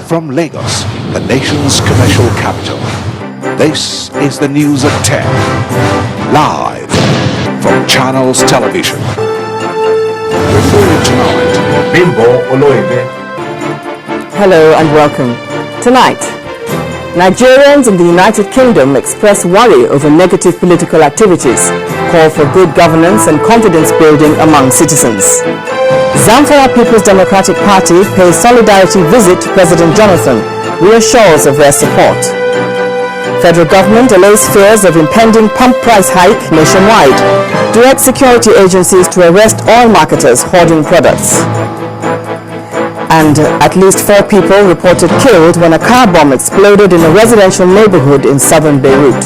From Lagos, the nation's commercial capital, this is the news at 10, live from Channels Television. Reporting tonight, Bimbo Oloibe. Hello and welcome. Tonight, Nigerians in the United Kingdom express worry over negative political activities, call for good governance and confidence building among citizens. Zamfara People's Democratic Party pays solidarity visit to President Jonathan, reassures of their support. Federal government allays fears of impending pump price hike nationwide, directs security agencies to arrest oil marketers hoarding products. And at least 4 people reported killed when a car bomb exploded in a residential neighborhood in southern Beirut.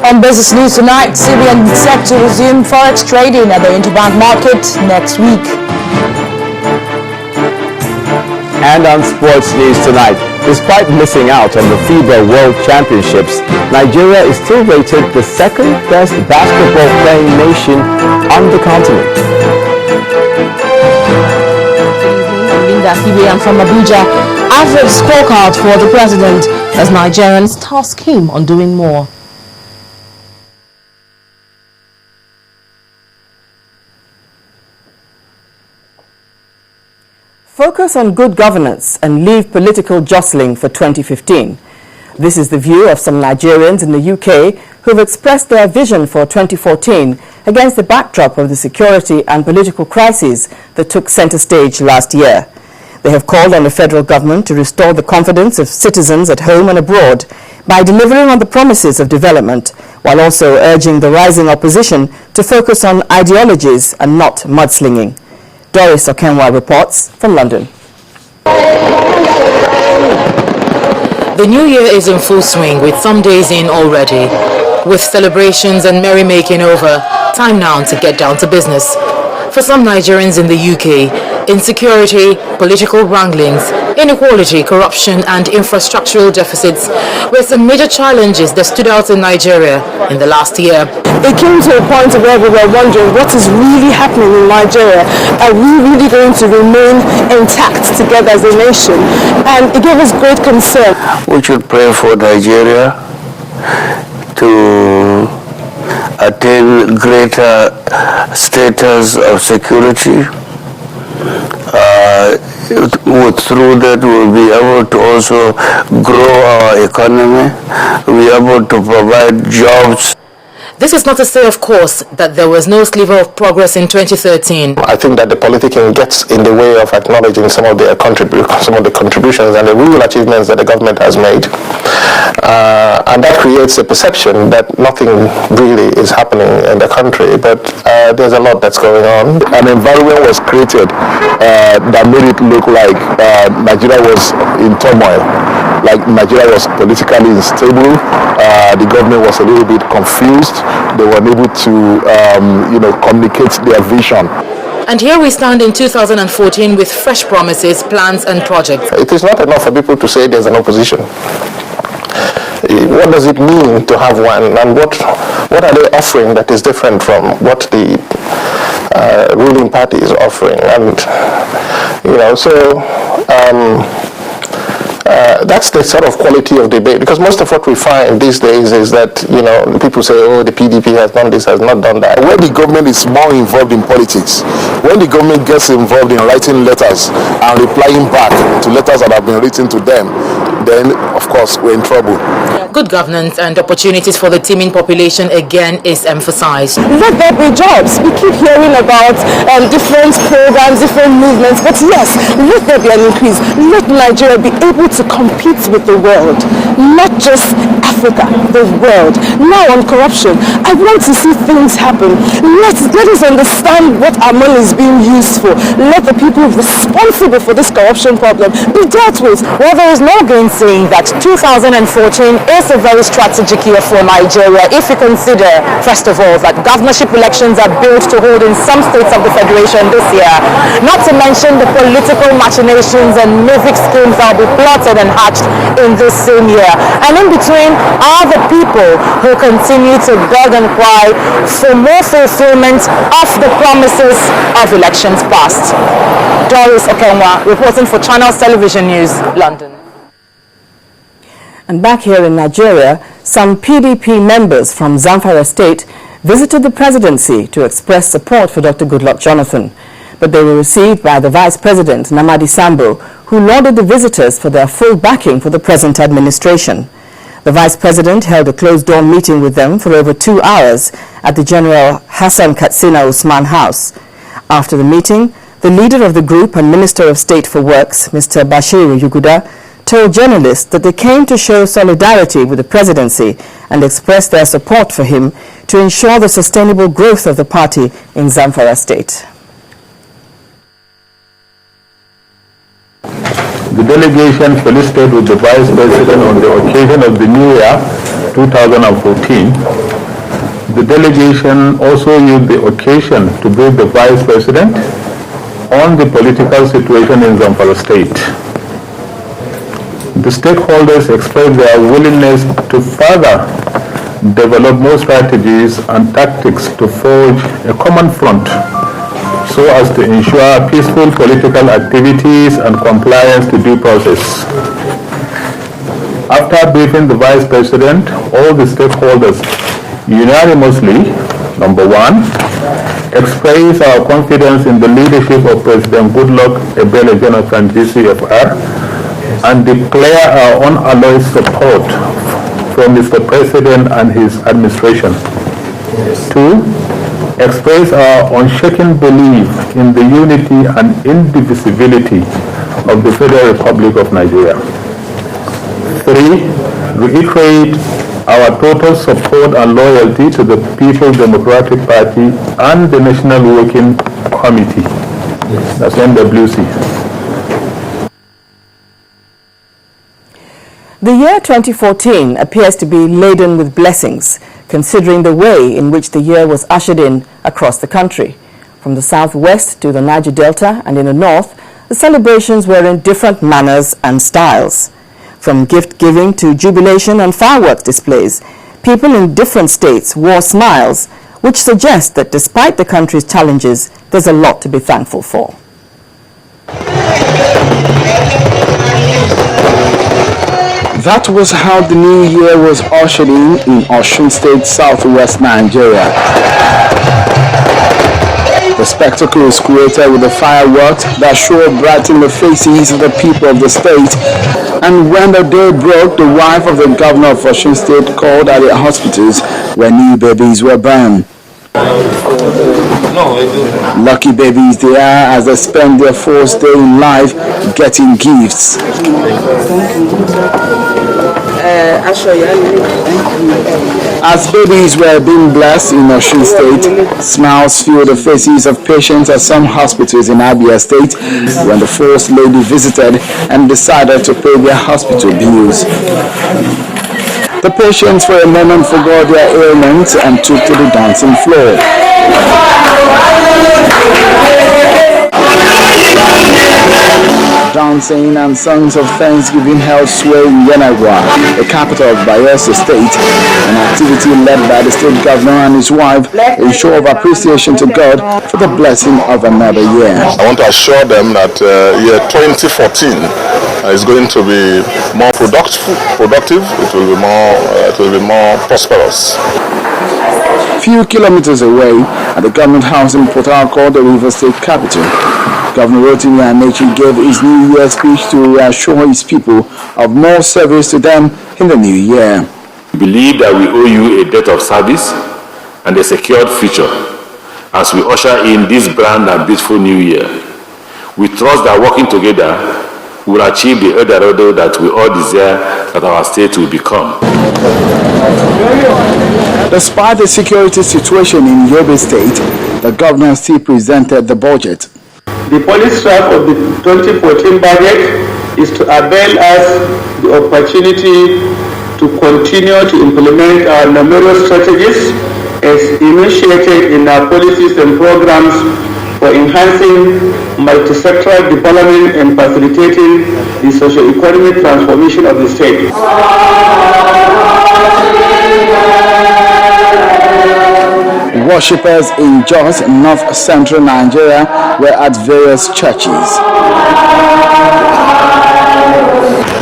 On business news tonight, CBN set to resume forex trading at the interbank market next week. And on sports news tonight, despite missing out on the FIBA World Championships, Nigeria is still rated the second best basketball playing nation on the continent. And from Abuja, average scorecard for the president as Nigerians task him on doing more. Focus on good governance and leave political jostling for 2015. This is the view of some Nigerians in the UK who have expressed their vision for 2014 against the backdrop of the security and political crises that took centre stage last year. They have called on the federal government to restore the confidence of citizens at home and abroad by delivering on the promises of development, while also urging the rising opposition to focus on ideologies and not mudslinging. Doris Okenwa reports from London. The new year is in full swing with some days in already. With celebrations and merrymaking over, time now to get down to business. For some Nigerians in the UK, insecurity, political wranglings, inequality, corruption and infrastructural deficits were some major challenges that stood out in Nigeria in the last year. It came to a point where we were wondering what is really happening in Nigeria. Are we really going to remain intact together as a nation? And it gave us great concern. We should pray for Nigeria to attain greater status of security. Through that we'll be able to also grow our economy, we'll be able to provide jobs. This is not to say, of course, that there was no sliver of progress in 2013. I think that the politicking gets in the way of acknowledging some of the contributions and the real achievements that the government has made. And that creates a perception that nothing really is happening in the country, but there's a lot that's going on. An environment was created that made it look like Nigeria was in turmoil, like Nigeria was politically unstable, the government was a little bit confused, they were unable to communicate their vision. And here we stand in 2014 with fresh promises, plans and projects. It is not enough for people to say there's an opposition. What does it mean to have one, and what are they offering that is different from what the ruling party is offering? And that's the sort of quality of debate, because most of what we find these days is that people say, oh, the PDP has done this, has not done that. When the government is more involved in politics, when the government gets involved in writing letters and replying back to letters that have been written to them, then of course we're in trouble. Good governance and opportunities for the teeming population again is emphasized. Let there be jobs. We keep hearing about different programs, different movements, but yes, let there be an increase. Let Nigeria be able to compete with the world, not just Africa, the world. Now on corruption, I want to see things happen. Let us understand what our money is being used for. Let the people responsible for this corruption problem be dealt with. Well, there is no gainsaying that 2014 is a very strategic year for Nigeria if you consider, first of all, that governorship elections are built to hold in some states of the Federation this year, not to mention the political machinations and mythic schemes that will be plotted and hatched in this same year. And in between are the people who continue to beg and cry for more fulfillment of the promises of elections past. Doris Okenwa, reporting for Channels Television News, London. And back here in Nigeria, some PDP members from Zamfara State visited the presidency to express support for Dr. Goodluck Jonathan. But they were received by the Vice President, Namadi Sambo, who lauded the visitors for their full backing for the present administration. The Vice President held a closed-door meeting with them for over 2 hours at the General Hassan Katsina Usman House. After the meeting, the leader of the group and Minister of State for Works, Mr. Bashir Yuguda, told journalists that they came to show solidarity with the presidency and express their support for him to ensure the sustainable growth of the party in Zamfara State. The delegation felicitated with the Vice President on the occasion of the New Year 2014. The delegation also used the occasion to brief the Vice President on the political situation in Zamfara State. The stakeholders expressed their willingness to further develop more strategies and tactics to forge a common front so as to ensure peaceful political activities and compliance to due process. After briefing the Vice President, all the stakeholders unanimously, number one, express our confidence in the leadership of President Goodluck Ebele Jonathan GCFR and declare our unalloyed support for Mr. President and his administration. Two, express our unshaken belief in the unity and indivisibility of the Federal Republic of Nigeria. Three, reiterate our total support and loyalty to the People's Democratic Party and the National Working Committee, that's NWC. The year 2014 appears to be laden with blessings, considering the way in which the year was ushered in across the country. From the southwest to the Niger Delta and in the north, the celebrations were in different manners and styles. From gift-giving to jubilation and fireworks displays, people in different states wore smiles, which suggests that despite the country's challenges, there's a lot to be thankful for. That was how the new year was ushered in Osun State, southwest Nigeria. The spectacle was created with the fireworks that sure brightened the faces of the people of the state. And when the day broke, the wife of the governor of Osun State called at the hospitals where new babies were born. Lucky babies they are as they spend their first day in life getting gifts. As babies were being blessed in Osun State, smiles filled the faces of patients at some hospitals in Abia State when the First Lady visited and decided to pay their hospital bills. The patients for a moment forgot their ailments and took to the dancing floor. Dancing and songs of thanksgiving held sway in Yenagua, the capital of Bayelsa State, an activity led by the state governor and his wife, a show of appreciation to God for the blessing of another year. I want to assure them that year 2014 is going to be more productive. It will be more prosperous. Few kilometers away at the government house in Port Harcourt, the River State capital, Governor Rotimi Amechi gave his New Year speech to reassure his people of more service to them in the new year. We believe that we owe you a debt of service and a secured future as we usher in this brand and beautiful new year. We trust that working together we will achieve the Eldorado that we all desire that our state will become. Despite the security situation in Yobe State, the governor still presented the budget. The policy track of the 2014 budget is to avail us the opportunity to continue to implement our numerous strategies as initiated in our policies and programs for enhancing multi-sectoral development and facilitating the socio-economic transformation of the state. worshippers in Jos, north-central Nigeria, were at various churches.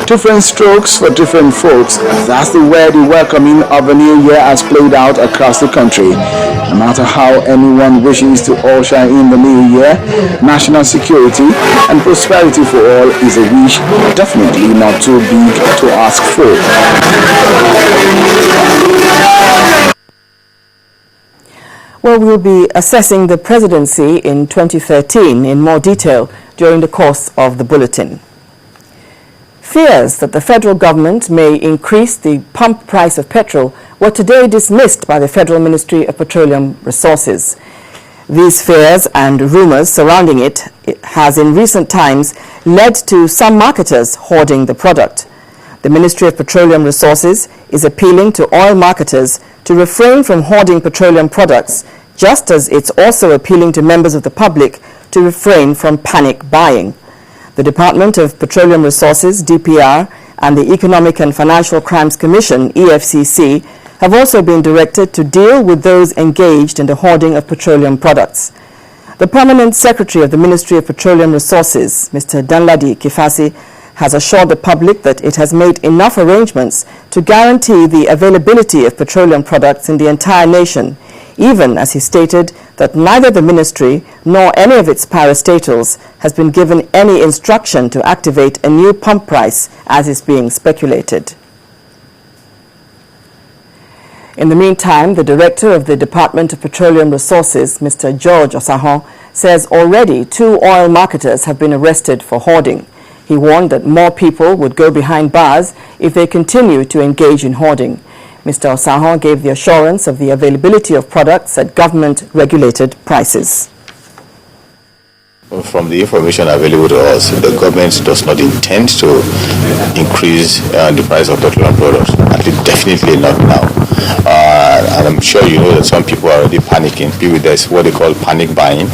Different strokes for different folks. That's the way the welcoming of the new year has played out across the country. No matter how anyone wishes to usher in the new year, national security and prosperity for all is a wish definitely not too big to ask for. Well, we'll be assessing the presidency in 2013 in more detail during the course of the bulletin. Fears that the federal government may increase the pump price of petrol were today dismissed by the Federal Ministry of Petroleum Resources. These fears and rumors surrounding it has in recent times led to some marketers hoarding the product. The Ministry of Petroleum Resources is appealing to oil marketers to refrain from hoarding petroleum products, just as it's also appealing to members of the public to refrain from panic buying. The Department of Petroleum Resources, DPR, and the Economic and Financial Crimes Commission, EFCC, have also been directed to deal with those engaged in the hoarding of petroleum products. The Permanent Secretary of the Ministry of Petroleum Resources, Mr. Danladi Kifasi, has assured the public that it has made enough arrangements to guarantee the availability of petroleum products in the entire nation, even as he stated that neither the ministry nor any of its parastatals has been given any instruction to activate a new pump price as is being speculated. In the meantime, the director of the Department of Petroleum Resources, Mr. George Osahon, says already 2 oil marketers have been arrested for hoarding. He warned that more people would go behind bars if they continue to engage in hoarding. Mr. Osahon gave the assurance of the availability of products at government-regulated prices. From the information available to us, the government does not intend to increase the price of petroleum products, at least definitely not now. And I'm sure you know that some people are already panicking. There's what they call panic buying.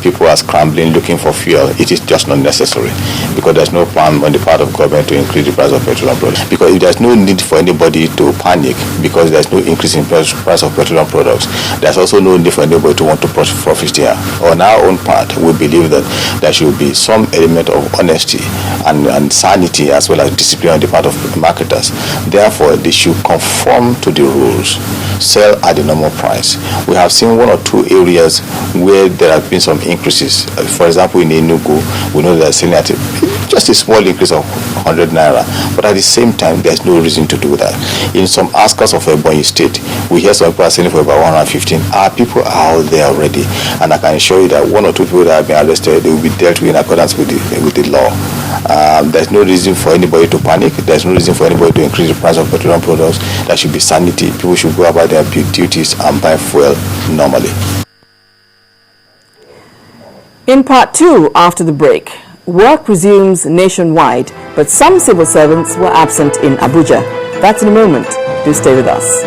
People are scrambling, looking for fuel. It is just not necessary because there's no plan on the part of government to increase the price of petroleum products. Because if there's no need for anybody to panic because there's no increase in price of petroleum products, there's also no need for anybody to want to profit here. On our own part, we believe that there should be some element of honesty and sanity as well as discipline on the part of marketers. Therefore, they should conform to the rules, sell at the normal price. We have seen 1 or 2 areas where there have been some increases. For example, in Enugu, we know they're selling at just a small increase of 100 naira, but at the same time, there's no reason to do that. In some outskirts of Ebonyi State, we hear some people are selling for about 115. Our people are out there already, and I can assure you that 1 or 2 people that have been arrested, they will be dealt with in accordance with the law. There's no reason for anybody to panic. There's no reason for anybody to increase the price of petroleum products. There should be sanity. People should go about their duties and buy fuel normally. In part 2, after the break, work resumes nationwide, but some civil servants were absent in Abuja. That's in a moment. Do stay with us.